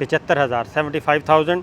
75,000 75,000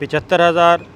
75,000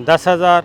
10,000।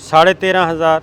13,500।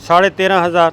13,500,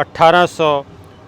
1,800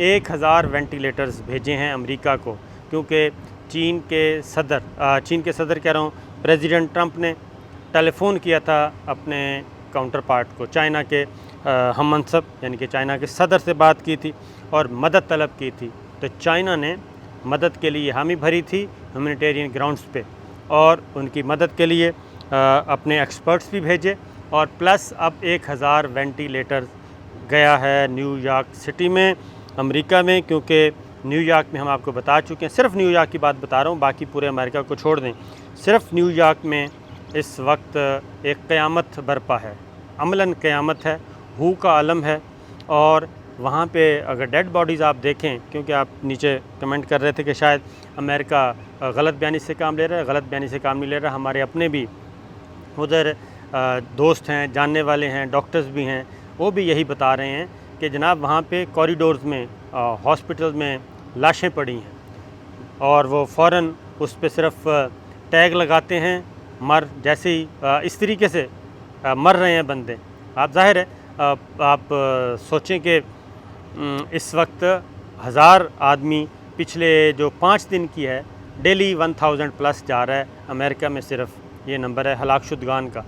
1000 ventilators بھیجے ہیں امریکہ کو، کیونکہ چین کے صدر کہہ رہا ہوں پریزیڈنٹ ٹرمپ نے ٹیلی فون کیا تھا اپنے کاؤنٹر پارٹ کو، چائنا کے ہم منصب یعنی کہ چائنا کے صدر سے بات کی تھی اور مدد طلب کی تھی، تو چائنا نے مدد کے لیے حامی بھری تھی ہیومینیٹیرین گراؤنڈز پہ، اور ان کی مدد کے لیے اپنے ایکسپرٹس بھی بھیجے، اور پلس اب 1000 وینٹیلیٹر گیا ہے نیو یارک سٹی میں امریکہ میں، کیونکہ نیو یارک میں ہم آپ کو بتا چکے ہیں، صرف نیو یارک کی بات بتا رہا ہوں، باقی پورے امریکہ کو چھوڑ دیں، صرف نیو یارک میں اس وقت ایک قیامت برپا ہے، عملاً قیامت ہے، ہو کا عالم ہے، اور وہاں پہ اگر ڈیڈ باڈیز آپ دیکھیں، کیونکہ آپ نیچے کمنٹ کر رہے تھے کہ شاید امریکہ غلط بیانی سے کام لے رہا ہے، غلط بیانی سے کام نہیں لے رہا، ہمارے اپنے بھی ادھر دوست ہیں، جاننے والے ہیں، ڈاکٹرز بھی ہیں، وہ بھی یہی بتا رہے ہیں کہ جناب وہاں پہ کوریڈورز میں ہاسپٹل میں لاشیں پڑی ہیں، اور وہ فوراً اس پہ صرف ٹیگ لگاتے ہیں، جیسے ہی اس طریقے سے مر رہے ہیں بندے۔ آپ ظاہر ہے آپ سوچیں کہ اس وقت 1000 آدمی پچھلے جو 5 دن کی ہے ڈیلی 1000 پلس جا رہا ہے امریکہ میں، صرف یہ نمبر ہے ہلاک شدگان کا،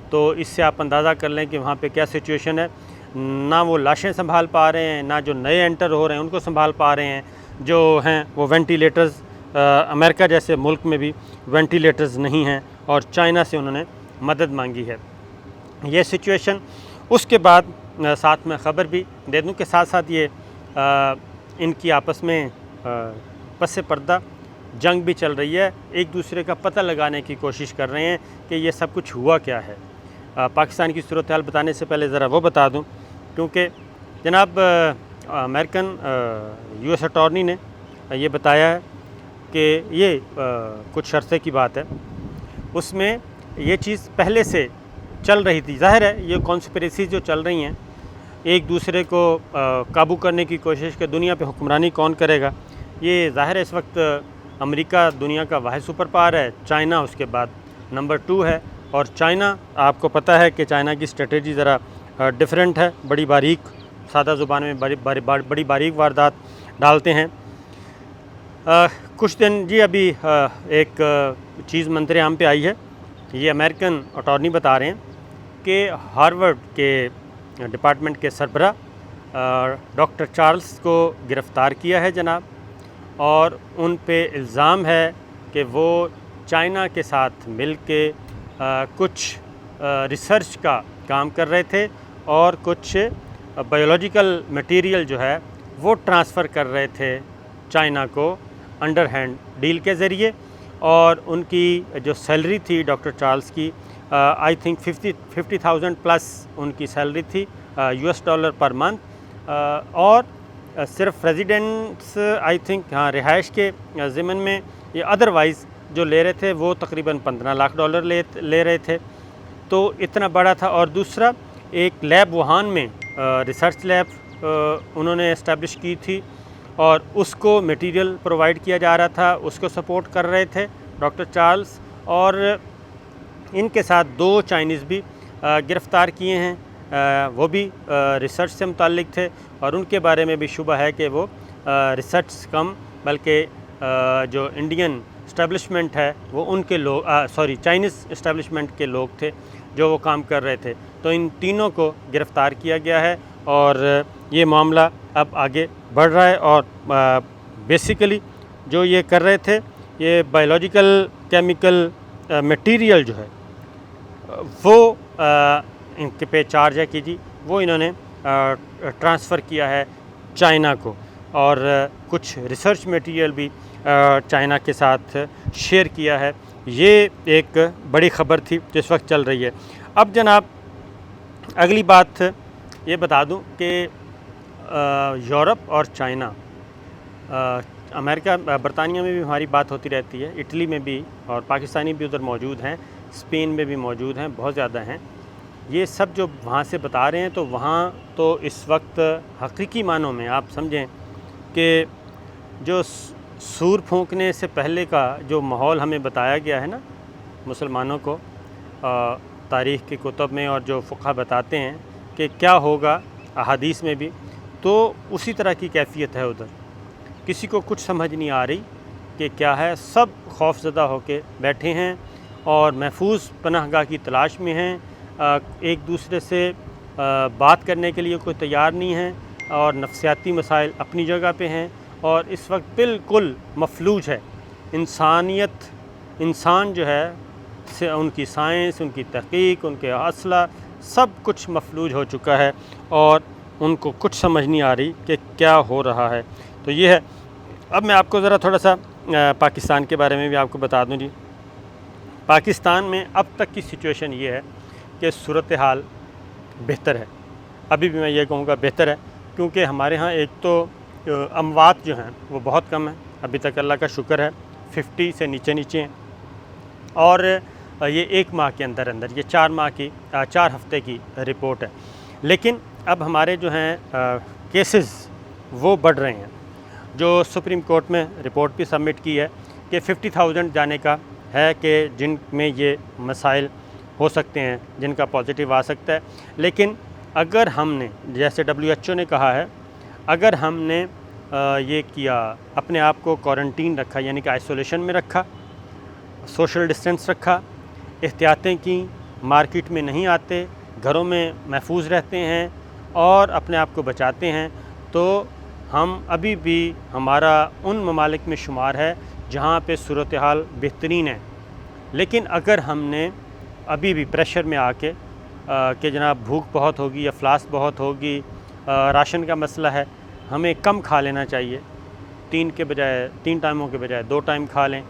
تو اس سے آپ اندازہ کر لیں کہ وہاں پہ کیا سچویشن ہے، نہ وہ لاشیں سنبھال پا رہے ہیں، نہ جو نئے انٹر ہو رہے ہیں ان کو سنبھال پا رہے ہیں، جو ہیں وہ وینٹیلیٹرز، امریکہ جیسے ملک میں بھی وینٹیلیٹرز نہیں ہیں، اور چائنا سے انہوں نے مدد مانگی ہے، یہ سچویشن۔ اس کے بعد ساتھ میں خبر بھی دے دوں کہ ساتھ ساتھ یہ ان کی آپس میں پس پردہ جنگ بھی چل رہی ہے، ایک دوسرے کا پتہ لگانے کی کوشش کر رہے ہیں کہ یہ سب کچھ ہوا کیا ہے۔ پاکستان کی صورتحال بتانے سے پہلے ذرا وہ بتا دوں، کیونکہ جناب امریکن یو ایس اٹارنی نے یہ بتایا ہے کہ یہ کچھ عرصے کی بات ہے، اس میں یہ چیز پہلے سے چل رہی تھی، ظاہر ہے یہ کانسپریسیز جو چل رہی ہیں ایک دوسرے کو قابو کرنے کی کوشش کہ دنیا پہ حکمرانی کون کرے گا، یہ ظاہر ہے اس وقت امریکہ دنیا کا واحد سپر پاور ہے، چائنا اس کے بعد نمبر 2 ہے، اور چائنا آپ کو پتہ ہے کہ چائنا کی اسٹریٹجی ذرا ڈیفرنٹ ہے، بڑی باریک، سادہ زبان میں بڑی باریک واردات ڈالتے ہیں۔ کچھ دن جی ابھی ایک چیز منظر عام پہ آئی ہے، یہ امریکن اٹارنی بتا رہے ہیں کہ ہارورڈ کے ڈپارٹمنٹ کے سربراہ ڈاکٹر چارلز کو گرفتار کیا ہے جناب، اور ان پہ الزام ہے کہ وہ چائنا کے ساتھ مل کے کچھ ریسرچ کا کام کر رہے تھے، اور کچھ بایولوجیکل مٹیریل جو ہے وہ ٹرانسفر کر رہے تھے چائنا کو انڈر ہینڈ ڈیل کے ذریعے، اور ان کی جو سیلری تھی ڈاکٹر چارلز کی آئی تھنک 50,000 پلس ان کی سیلری تھی $US پر منتھ، اور صرف ریزیڈنٹس آئی تھنک رہائش کے ضمن میں، یہ ادروائز جو لے رہے تھے وہ تقریباً $15 لاکھ لے رہے تھے، تو اتنا بڑا تھا۔ اور دوسرا ایک لیب ووہان میں ریسرچ لیب انہوں نے اسٹیبلش کی تھی، اور اس کو میٹیریل پرووائڈ کیا جا رہا تھا، اس کو سپورٹ کر رہے تھے ڈاکٹر چارلز، اور ان کے ساتھ 2 چائنیز بھی گرفتار کیے ہیں، وہ بھی ریسرچ سے متعلق تھے، اور ان کے بارے میں بھی شبہ ہے کہ وہ ریسرچ کم بلکہ جو انڈین اسٹیبلشمنٹ ہے وہ ان کے لوگ چائنیز اسٹیبلشمنٹ کے لوگ تھے جو وہ کام کر رہے تھے، تو ان تینوں کو گرفتار کیا گیا ہے، اور یہ معاملہ اب آگے بڑھ رہا ہے، اور بیسیکلی جو یہ کر رہے تھے یہ بایولوجیکل کیمیکل میٹیریل جو ہے وہ ان کے پہ چارج ہے کہ جی وہ انہوں نے ٹرانسفر کیا ہے چائنا کو، اور کچھ ریسرچ میٹیریل بھی چائنا کے ساتھ شیئر کیا ہے۔ یہ ایک بڑی خبر تھی جو اس وقت چل رہی ہے۔ اب جناب اگلی بات یہ بتا دوں کہ یورپ اور چائنا، امریکہ برطانیہ میں بھی ہماری بات ہوتی رہتی ہے، اٹلی میں بھی، اور پاکستانی بھی ادھر موجود ہیں، اسپین میں بھی موجود ہیں، بہت زیادہ ہیں، یہ سب جو وہاں سے بتا رہے ہیں، تو وہاں تو اس وقت حقیقی معنوں میں آپ سمجھیں کہ جو سور پھونکنے سے پہلے کا جو ماحول ہمیں بتایا گیا ہے نا مسلمانوں کو تاریخ کی کتب میں، اور جو فقہ بتاتے ہیں کہ کیا ہوگا احادیث میں بھی، تو اسی طرح کی کیفیت ہے ادھر، کسی کو کچھ سمجھ نہیں آ رہی کہ کیا ہے، سب خوف زدہ ہو کے بیٹھے ہیں اور محفوظ پناہ گاہ کی تلاش میں ہیں، ایک دوسرے سے بات کرنے کے لیے کوئی تیار نہیں ہے، اور نفسیاتی مسائل اپنی جگہ پہ ہیں، اور اس وقت بالکل مفلوج ہے انسانیت، انسان جو ہے ان کی سائنس، ان کی تحقیق، ان کے اسلحہ، سب کچھ مفلوج ہو چکا ہے اور ان کو کچھ سمجھ نہیں آ رہی کہ کیا ہو رہا ہے۔ تو یہ ہے۔ اب میں آپ کو ذرا تھوڑا سا پاکستان کے بارے میں بھی آپ کو بتا دوں جی۔ پاکستان میں اب تک کی سچویشن یہ ہے کہ صورتحال بہتر ہے، ابھی بھی میں یہ کہوں گا بہتر ہے، کیونکہ ہمارے ہاں ایک تو اموات جو ہیں وہ بہت کم ہیں، ابھی تک اللہ کا شکر ہے 50 سے نیچے ہیں، اور یہ 1 ماہ کے اندر یہ 4 ہفتے کی رپورٹ ہے۔ لیکن اب ہمارے جو ہیں کیسز وہ بڑھ رہے ہیں، جو سپریم کورٹ میں رپورٹ بھی سبمٹ کی ہے کہ 50,000 جانے کا ہے کہ جن میں یہ مسائل ہو سکتے ہیں، جن کا پازیٹیو آ سکتا ہے۔ لیکن اگر ہم نے، جیسے WHO نے کہا ہے، اگر ہم نے یہ کیا، اپنے آپ کو کوارنٹین رکھا، یعنی کہ آئسولیشن میں رکھا، سوشل ڈسٹینس رکھا، احتیاطیں کی، مارکیٹ میں نہیں آتے، گھروں میں محفوظ رہتے ہیں اور اپنے آپ کو بچاتے ہیں، تو ہم ابھی بھی ہمارا ان ممالک میں شمار ہے جہاں پہ صورتحال بہترین ہے۔ لیکن اگر ہم نے ابھی بھی پریشر میں آ کے کہ جناب بھوک بہت ہوگی، یا افلاس بہت ہوگی، راشن کا مسئلہ ہے، ہمیں کم کھا لینا چاہیے، 3 ٹائموں کے بجائے 2 ٹائم کھا لیں،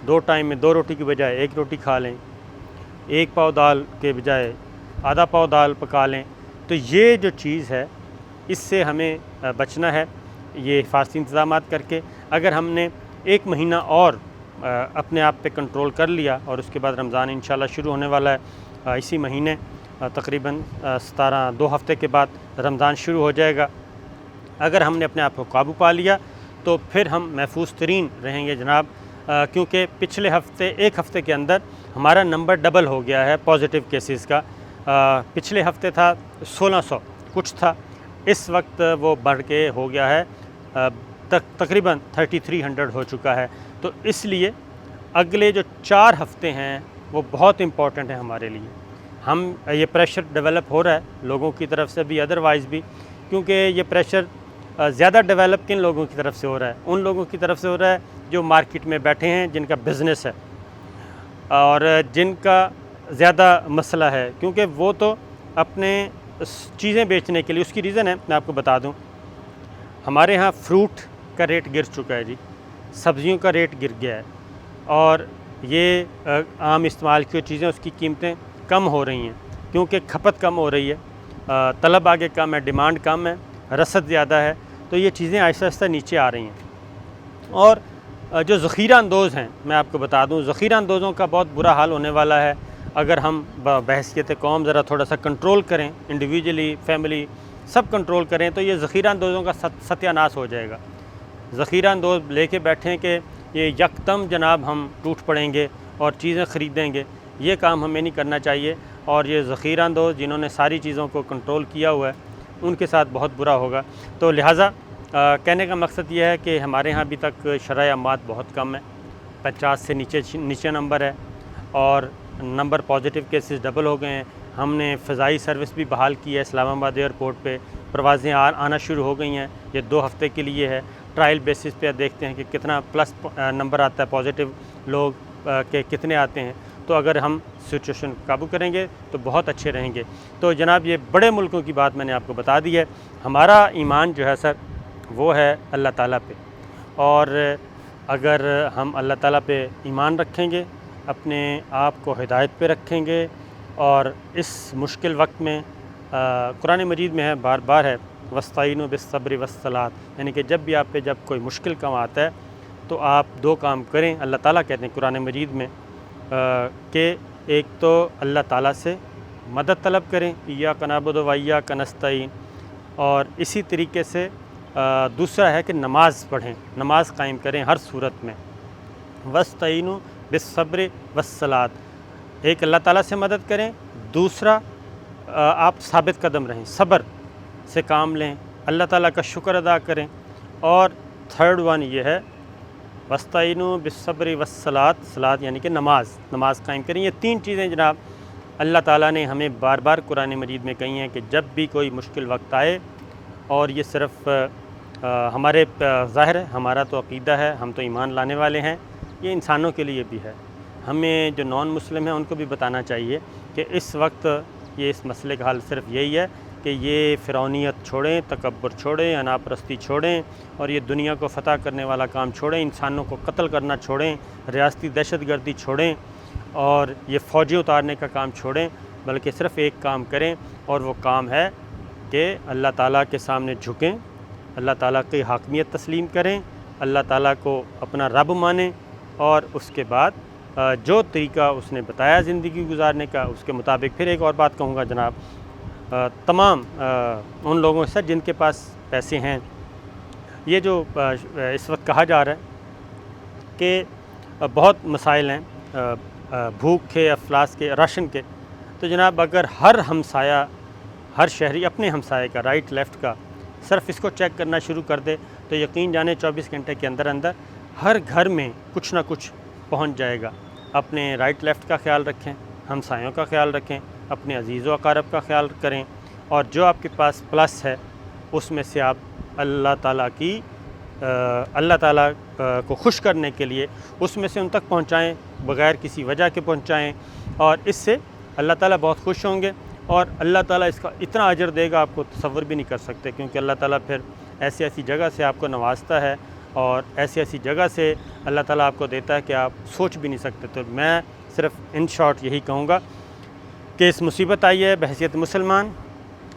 2 ٹائم میں 2 روٹی کی بجائے 1 روٹی کھا لیں، 1 پاؤ دال کے بجائے آدھا پاؤ دال پکا لیں۔ تو یہ جو چیز ہے اس سے ہمیں بچنا ہے، یہ حفاظتی انتظامات کر کے۔ اگر ہم نے 1 مہینہ اور اپنے آپ پہ کنٹرول کر لیا، اور اس کے بعد رمضان انشاءاللہ شروع ہونے والا ہے اسی مہینے، تقریباً 2 ہفتے کے بعد رمضان شروع ہو جائے گا۔ اگر ہم نے اپنے آپ کو قابو پا لیا تو پھر ہم محفوظ ترین رہیں گے جناب، کیونکہ پچھلے ہفتے 1 ہفتے کے اندر ہمارا نمبر ڈبل ہو گیا ہے پازیٹیو کیسز کا۔ پچھلے ہفتے تھا 1600 کچھ تھا، اس وقت وہ بڑھ کے ہو گیا ہے تقریباً 3300 ہو چکا ہے۔ تو اس لیے اگلے جو 4 ہفتے ہیں وہ بہت امپورٹنٹ ہیں ہمارے لیے۔ ہم یہ پریشر ڈیولپ ہو رہا ہے لوگوں کی طرف سے بھی، ادروائز بھی، کیونکہ یہ پریشر زیادہ ڈیولپ کن لوگوں کی طرف سے ہو رہا ہے؟ ان لوگوں کی طرف سے ہو رہا ہے جو مارکیٹ میں بیٹھے ہیں، جن کا بزنس ہے اور جن کا زیادہ مسئلہ ہے، کیونکہ وہ تو اپنے چیزیں بیچنے کے لیے، اس کی ریزن ہے میں آپ کو بتا دوں، ہمارے ہاں فروٹ کا ریٹ گر چکا ہے جی، سبزیوں کا ریٹ گر گیا ہے، اور یہ عام استعمال کی چیزیں اس کی قیمتیں کم ہو رہی ہیں، کیونکہ کھپت کم ہو رہی ہے، طلب آگے کم ہے، ڈیمانڈ کم ہے، رسد زیادہ ہے، تو یہ چیزیں آہستہ آہستہ نیچے آ رہی ہیں۔ اور جو ذخیرہ اندوز ہیں، میں آپ کو بتا دوں، ذخیرہ اندوزوں کا بہت برا حال ہونے والا ہے اگر ہم بحیثیت قوم ذرا تھوڑا سا کنٹرول کریں، انڈیویجولی، فیملی، سب کنٹرول کریں، تو یہ ذخیرہ اندوزوں کا ستیہ ناش ہو جائے گا۔ ذخیرہ اندوز لے کے بیٹھیں کہ یہ یکدم جناب ہم ٹوٹ پڑیں گے اور چیزیں خریدیں گے، یہ کام ہمیں نہیں کرنا چاہیے، اور یہ ذخیرہ اندوز جنہوں نے ساری چیزوں کو کنٹرول کیا ہوا ہے ان کے ساتھ بہت برا ہوگا۔ تو لہٰذا کہنے کا مقصد یہ ہے کہ ہمارے ہاں ابھی تک شرح اموات بہت کم ہے، 50 سے نیچے نمبر ہے، اور نمبر پازیٹیو کیسز ڈبل ہو گئے ہیں۔ ہم نے فضائی سروس بھی بحال کی ہے، اسلام آباد ایئرپورٹ پہ پروازیں آنا شروع ہو گئی ہیں، یہ 2 ہفتے کے لیے ہے، ٹرائل بیسس پہ دیکھتے ہیں کہ کتنا پلس نمبر آتا ہے، پازیٹیو لوگ کے کتنے آتے ہیں۔ تو اگر ہم سچویشن قابو کریں گے تو بہت اچھے رہیں گے۔ تو جناب یہ بڑے ملکوں کی بات میں نے آپ کو بتا دی ہے۔ ہمارا ایمان جو ہے سر وہ ہے اللہ تعالیٰ پہ، اور اگر ہم اللہ تعالیٰ پہ ایمان رکھیں گے، اپنے آپ کو ہدایت پہ رکھیں گے، اور اس مشکل وقت میں قرآن مجید میں ہے، بار بار ہے، وَاسْتَعِینُوا بِالصَّبْرِ وَالصَّلَاةِ، یعنی کہ جب بھی آپ پہ جب کوئی مشکل کام آتا ہے تو آپ 2 کام کریں۔ اللہ تعالیٰ کہتے ہیں قرآن مجید میں کہ ایک تو اللہ تعالیٰ سے مدد طلب کریں، ایاک نعبد و ایاک نستعین، اور اسی طریقے سے دوسرا ہے کہ نماز پڑھیں، نماز قائم کریں ہر صورت میں۔ وَاسْتَعِینُوا بِالصَّبْرِ وَالصَّلَاةِ، ایک اللہ تعالیٰ سے مدد کریں، دوسرا آپ ثابت قدم رہیں، صبر سے کام لیں، اللہ تعالیٰ کا شکر ادا کریں، اور تھرڈ ون یہ ہے وستعینوا بالصبر والصلاۃ، صلاۃ یعنی کہ نماز قائم کریں۔ یہ 3 چیزیں جناب اللہ تعالیٰ نے ہمیں بار بار قرآن مجید میں کہی ہیں کہ جب بھی کوئی مشکل وقت آئے، اور یہ صرف ہمارے ظاہر ہے، ہمارا تو عقیدہ ہے، ہم تو ایمان لانے والے ہیں، یہ انسانوں کے لیے بھی ہے۔ ہمیں جو نان مسلم ہیں ان کو بھی بتانا چاہیے کہ اس وقت یہ اس مسئلے کا حل صرف یہی ہے کہ یہ فرعونیت چھوڑیں، تکبر چھوڑیں، انا پرستی چھوڑیں، اور یہ دنیا کو فتح کرنے والا کام چھوڑیں، انسانوں کو قتل کرنا چھوڑیں، ریاستی دہشت گردی چھوڑیں، اور یہ فوجی اتارنے کا کام چھوڑیں، بلکہ صرف ایک کام کریں، اور وہ کام ہے کہ اللہ تعالیٰ کے سامنے جھکیں، اللہ تعالیٰ کی حاکمیت تسلیم کریں، اللہ تعالیٰ کو اپنا رب مانیں، اور اس کے بعد جو طریقہ اس نے بتایا زندگی گزارنے کا اس کے مطابق۔ پھر ایک اور بات کہوں گا جناب، تمام ان لوگوں سے جن کے پاس پیسے ہیں، یہ جو اس وقت کہا جا رہا ہے کہ بہت مسائل ہیں بھوک کے، افلاس کے، راشن کے، تو جناب اگر ہر ہمسایہ، ہر شہری اپنے ہمسائے کا، رائٹ لیفٹ کا، صرف اس کو چیک کرنا شروع کر دے تو یقین جانے 24 گھنٹے کے اندر اندر ہر گھر میں کچھ نہ کچھ پہنچ جائے گا۔ اپنے رائٹ لیفٹ کا خیال رکھیں، ہمسایوں کا خیال رکھیں، اپنے عزیز و اقارب کا خیال کریں، اور جو آپ کے پاس پلس ہے اس میں سے آپ اللہ تعالیٰ کو خوش کرنے کے لیے اس میں سے ان تک پہنچائیں، بغیر کسی وجہ کے پہنچائیں، اور اس سے اللہ تعالیٰ بہت خوش ہوں گے، اور اللہ تعالیٰ اس کا اتنا اجر دے گا آپ کو تصور بھی نہیں کر سکتے، کیونکہ اللہ تعالیٰ پھر ایسی ایسی جگہ سے آپ کو نوازتا ہے، اور ایسی ایسی جگہ سے اللہ تعالیٰ آپ کو دیتا ہے کہ آپ سوچ بھی نہیں سکتے۔ تو میں صرف ان شارٹ یہی کہوں گا کہ اس مصیبت آئی ہے، بحیثیت مسلمان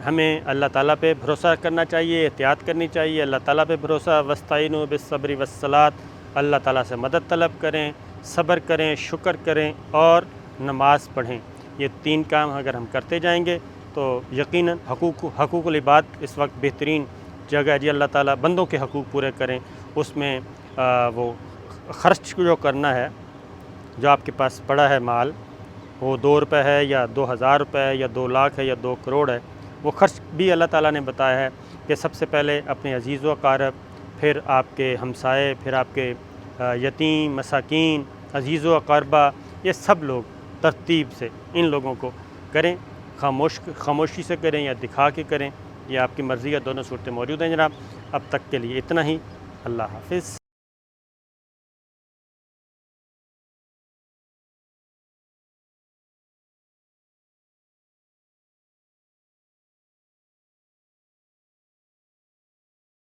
ہمیں اللہ تعالیٰ پہ بھروسہ کرنا چاہیے، احتیاط کرنی چاہیے، اللہ تعالیٰ پہ بھروسہ، وستعینوا بالصبر والصلاۃ، اللہ تعالیٰ سے مدد طلب کریں، صبر کریں، شکر کریں، اور نماز پڑھیں۔ یہ 3 کام اگر ہم کرتے جائیں گے تو یقیناً حقوق العباد اس وقت بہترین جگہ ہے جی، اللہ تعالیٰ بندوں کے حقوق پورے کریں، اس میں وہ خرچ جو کرنا ہے، جو آپ کے پاس پڑا ہے مال، وہ 2 روپے ہے یا 2000 روپے ہے یا 2 لاکھ ہے یا 2 کروڑ ہے، وہ خرچ بھی اللہ تعالیٰ نے بتایا ہے کہ سب سے پہلے اپنے عزیز و اقارب، پھر آپ کے ہمسائے، پھر آپ کے یتیم، مساکین، عزیز و اقاربہ، یہ سب لوگ ترتیب سے ان لوگوں کو کریں، خاموشی سے کریں یا دکھا کے کریں، یہ آپ کی مرضی ہے، دونوں صورتیں موجود ہیں جناب۔ اب تک کے لیے اتنا ہی، اللہ حافظ۔